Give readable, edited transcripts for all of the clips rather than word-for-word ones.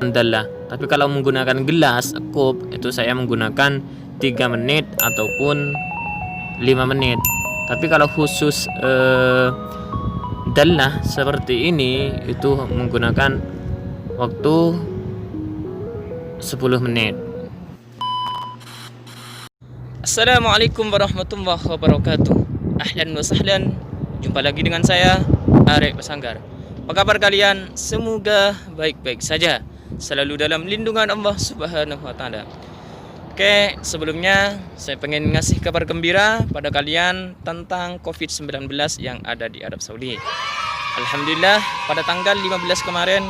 Dalah. Tapi kalau menggunakan gelas cup itu saya menggunakan 3 menit ataupun 5 menit. Tapi kalau khusus dalah seperti ini itu menggunakan waktu 10 menit. Assalamualaikum warahmatullahi wabarakatuh. Ahlan wa sahlan. Jumpa lagi dengan saya Arek Pesanggar. Apa kabar kalian? Semoga baik-baik saja, selalu dalam lindungan Allah Subhanahu wa taala. Oke, sebelumnya saya pengen ngasih kabar gembira pada kalian tentang COVID-19 yang ada di Arab Saudi. Alhamdulillah pada tanggal 15 kemarin,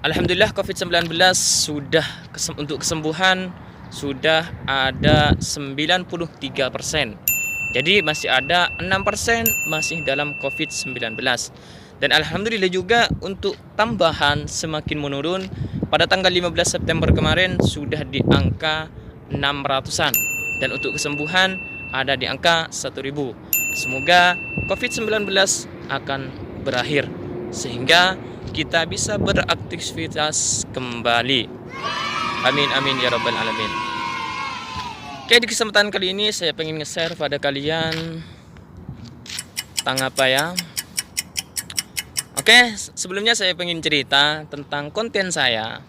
alhamdulillah COVID-19 sudah untuk kesembuhan sudah ada 93%. Jadi masih ada 6% masih dalam COVID-19. Dan alhamdulillah juga untuk tambahan semakin menurun. Pada tanggal 15 September kemarin sudah di angka 600-an. Dan untuk kesembuhan ada di angka 1000. Semoga COVID-19 akan berakhir sehingga kita bisa beraktivitas kembali. Amin amin ya rabbal alamin. Oke, di kesempatan kali ini saya pengen nge-share pada kalian tentang apa ya. Oke, sebelumnya saya pengen cerita tentang konten saya.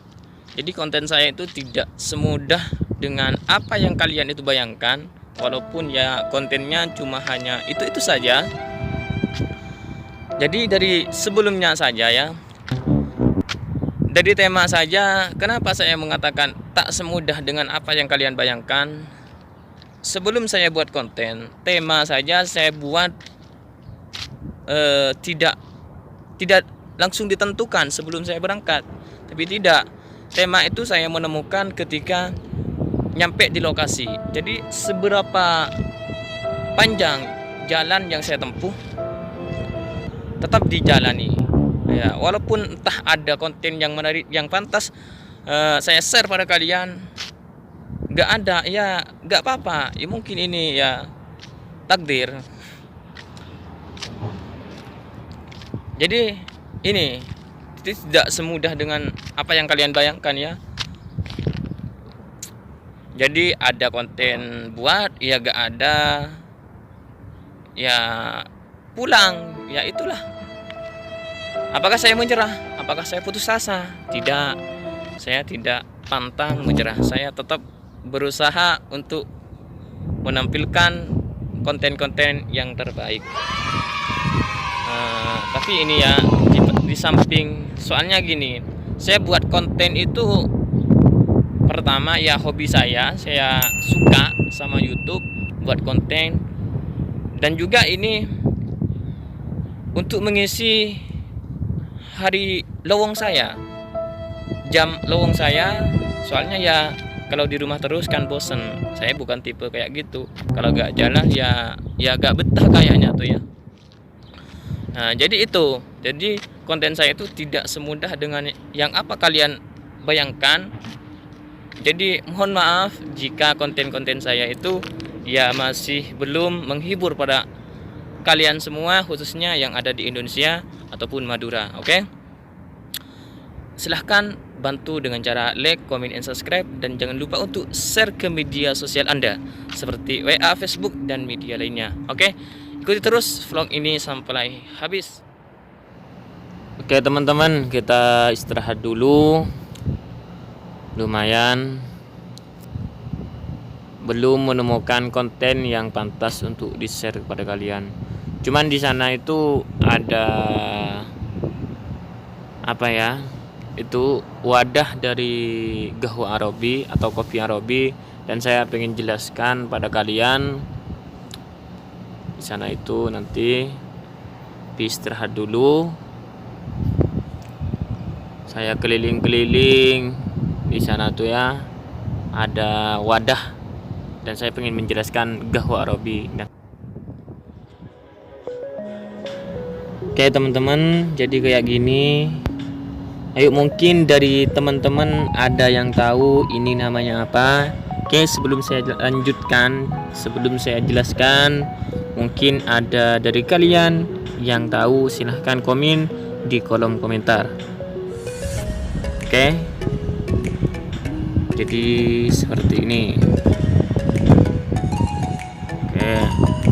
Jadi konten saya itu tidak semudah dengan apa yang kalian itu bayangkan. Walaupun ya kontennya cuma hanya itu saja. Jadi dari sebelumnya saja ya, dari tema saja, kenapa saya mengatakan tak semudah dengan apa yang kalian bayangkan. Sebelum saya buat konten, tema saja saya buat tidak langsung ditentukan sebelum saya berangkat. Tapi tidak, tema itu saya menemukan ketika nyampe di lokasi. Jadi seberapa panjang jalan yang saya tempuh tetap dijalani. Ya, walaupun entah ada konten yang menarik, yang pantas saya share pada kalian, nggak ada, ya nggak apa-apa. Ya mungkin ini ya takdir. Jadi ini tidak semudah dengan apa yang kalian bayangkan ya. Jadi ada konten buat, ya nggak ada, ya pulang, ya itulah. Apakah saya menyerah? Apakah saya putus asa? Tidak, saya tidak pantang menyerah. Saya tetap berusaha untuk menampilkan konten-konten yang terbaik. Tapi ini ya di samping, soalnya gini, saya buat konten itu pertama ya hobi saya suka sama YouTube buat konten, dan juga ini untuk mengisi hari lowong saya, jam lowong saya. Soalnya ya kalau di rumah terus kan bosen. Saya bukan tipe kayak gitu. Kalau gak jalan ya gak betah kayaknya tuh ya. Nah jadi itu, jadi konten saya itu tidak semudah dengan yang apa kalian bayangkan. Jadi mohon maaf jika konten-konten saya itu ya masih belum menghibur pada kalian semua, khususnya yang ada di Indonesia ataupun Madura. Oke? Silahkan bantu dengan cara like, comment, and subscribe. Dan jangan lupa untuk share ke media sosial Anda seperti WA, Facebook, dan media lainnya. Oke? Ikuti terus vlog ini sampai habis. Oke teman-teman, kita istirahat dulu. Lumayan belum menemukan konten yang pantas untuk di-share kepada kalian. Cuman di sana itu ada apa ya? Itu wadah dari Qahwa Arabi atau kopi Arabi, dan saya pengen jelaskan pada kalian di sana itu. Nanti istirahat dulu. Saya keliling-keliling di sana tuh ya, ada wadah, dan saya pengen menjelaskan Qahwa Arabi. Oke teman-teman, jadi kayak gini. Ayo, mungkin dari teman-teman ada yang tahu ini namanya apa? Oke, sebelum saya lanjutkan, sebelum saya jelaskan, mungkin ada dari kalian yang tahu, silahkan komen di kolom komentar. Oke, jadi seperti ini. Oke,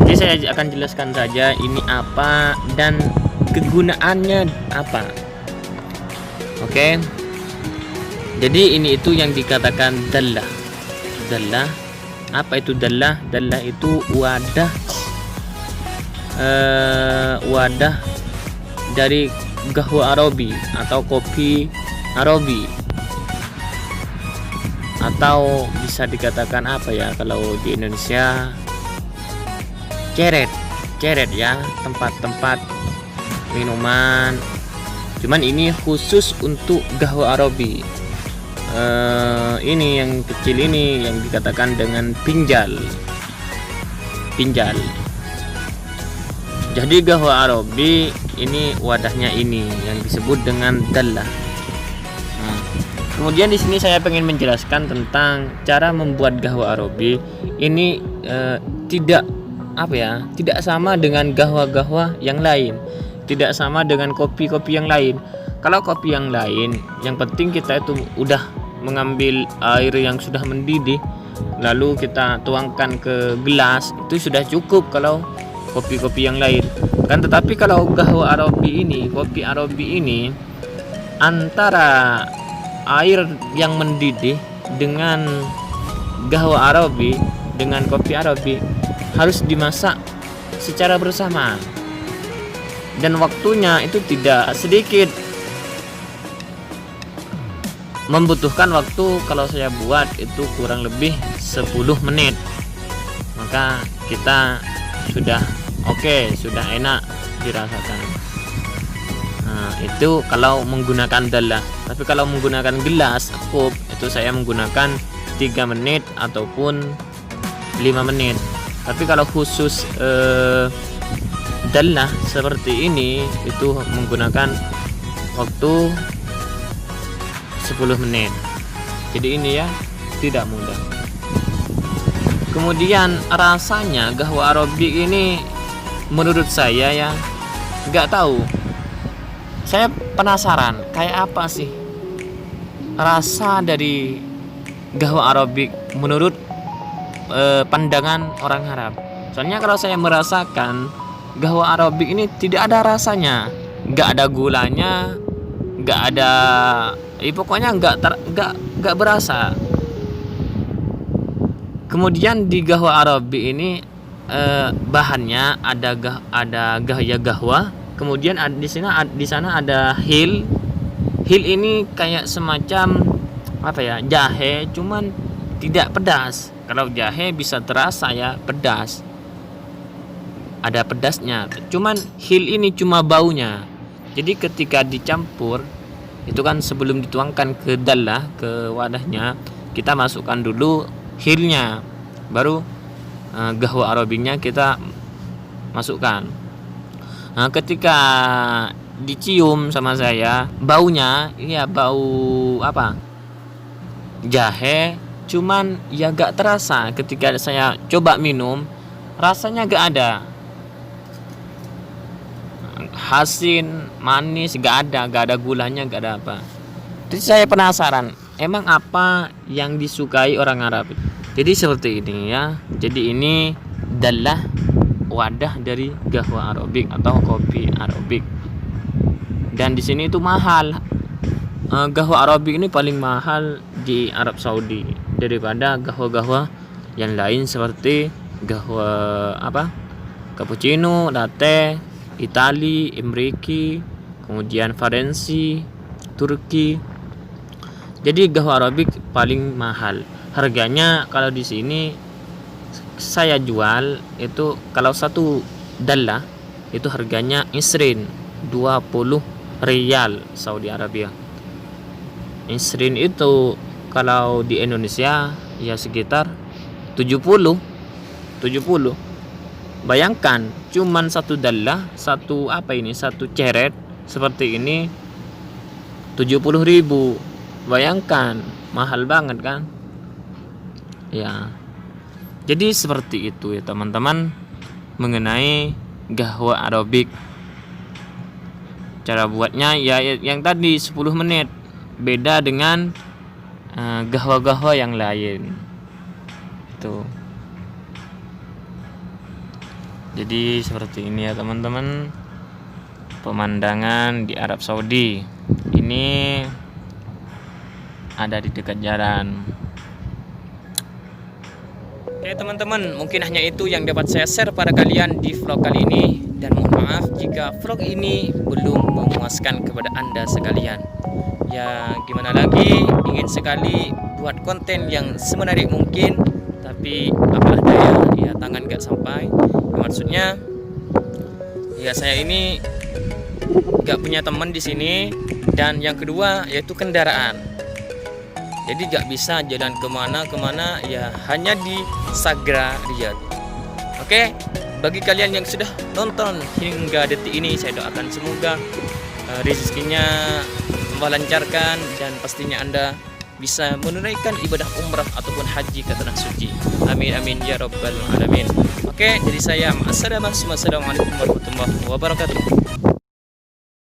jadi saya akan jelaskan saja ini apa dan kegunaannya apa. Oke, jadi ini itu yang dikatakan dallah. Dallah, apa itu dallah? Dallah itu wadah wadah dari qahwa Arabi atau kopi Arabi, atau bisa dikatakan apa ya kalau di Indonesia, ceret ya, tempat-tempat minuman. Cuman ini khusus untuk qahwa Arabi. Ini yang kecil ini yang dikatakan dengan pinjal. Jadi qahwa Arabi ini wadahnya ini yang disebut dengan dallah. Nah, kemudian di sini saya ingin menjelaskan tentang cara membuat qahwa Arabi ini tidak sama dengan qahwa yang lain, tidak sama dengan kopi-kopi yang lain. Kalau kopi yang lain, yang penting kita itu udah mengambil air yang sudah mendidih, lalu kita tuangkan ke gelas, itu sudah cukup kalau kopi-kopi yang lain kan. Tetapi kalau qahwa Arabi ini, kopi Arabi ini, antara air yang mendidih dengan qahwa Arabi, dengan kopi Arabi harus dimasak secara bersamaan, dan waktunya itu tidak sedikit, membutuhkan waktu. Kalau saya buat itu kurang lebih 10 menit, maka kita sudah sudah enak dirasakan. Nah, itu kalau menggunakan dallah. Tapi kalau menggunakan gelas cup, itu saya menggunakan 3 menit ataupun 5 menit. Tapi kalau khusus dallah seperti ini, itu menggunakan waktu 10 menit. Jadi ini ya tidak mudah. Kemudian rasanya qahwa Arabi ini menurut saya ya nggak tahu. Saya penasaran kayak apa sih rasa dari qahwa Arabi menurut pandangan orang Arab. Soalnya kalau saya merasakan qahwa Arabi ini tidak ada rasanya, nggak ada gulanya, nggak ada, pokoknya nggak berasa. Kemudian di qahwa Arabi ini bahannya ada gaya qahwa, kemudian di sana ada hil ini kayak semacam jahe, cuman tidak pedas. Kalau jahe bisa terasa ya pedas, ada pedasnya, cuman hil ini cuma baunya. Jadi ketika dicampur itu kan, sebelum dituangkan ke dallah, ke wadahnya, kita masukkan dulu hilnya, baru qahwa Arabinya kita masukkan. Nah, ketika dicium sama saya, baunya ya bau jahe, cuman ya gak terasa. Ketika saya coba minum, rasanya gak ada, asin, manis, gak ada gulanya, gak ada apa. Jadi saya penasaran, emang apa yang disukai orang Arab? Jadi seperti ini ya. Jadi ini dallah, wadah dari qahwa Arabik atau kopi Arabik. Dan di sini itu mahal. Qahwa Arabik ini paling mahal di Arab Saudi daripada qahwa-qahwa yang lain seperti qahwa cappuccino, latte, Itali, Ameriki, kemudian Farensi, Turki. Jadi qahwa Arabik paling mahal. Harganya kalau di sini saya jual itu, kalau satu dallah itu harganya 20 riyal Saudi Arabia. Isrin itu kalau di Indonesia ya sekitar 70. Bayangkan cuman satu dallah, satu ceret seperti ini 70.000. Bayangkan mahal banget kan? Ya. Jadi seperti itu ya teman-teman mengenai qahwa Arabik. Cara buatnya ya yang tadi 10 menit. beda dengan gahwa-gahwa yang lain. Itu. Jadi seperti ini ya teman-teman, pemandangan di Arab Saudi. Ini ada di dekat jalan. Oke teman-teman, mungkin hanya itu yang dapat saya share pada kalian di vlog kali ini. Dan mohon maaf jika vlog ini belum memuaskan kepada Anda sekalian. Ya gimana lagi, ingin sekali buat konten yang semenarik mungkin, tapi apalah daya, ya tangan gak sampai. Maksudnya ya saya ini gak punya teman di sini, dan yang kedua yaitu kendaraan. Jadi gak bisa jalan kemana ya hanya di Sagra Riyadh. Oke, bagi kalian yang sudah nonton hingga detik ini, saya doakan semoga rezekinya Allah lancarkan, dan pastinya Anda bisa menunaikan ibadah umrah ataupun haji ke tanah suci. Amin amin ya rabbal alamin. Oke, jadi saya assalamualaikum warahmatullahi wabarakatuh.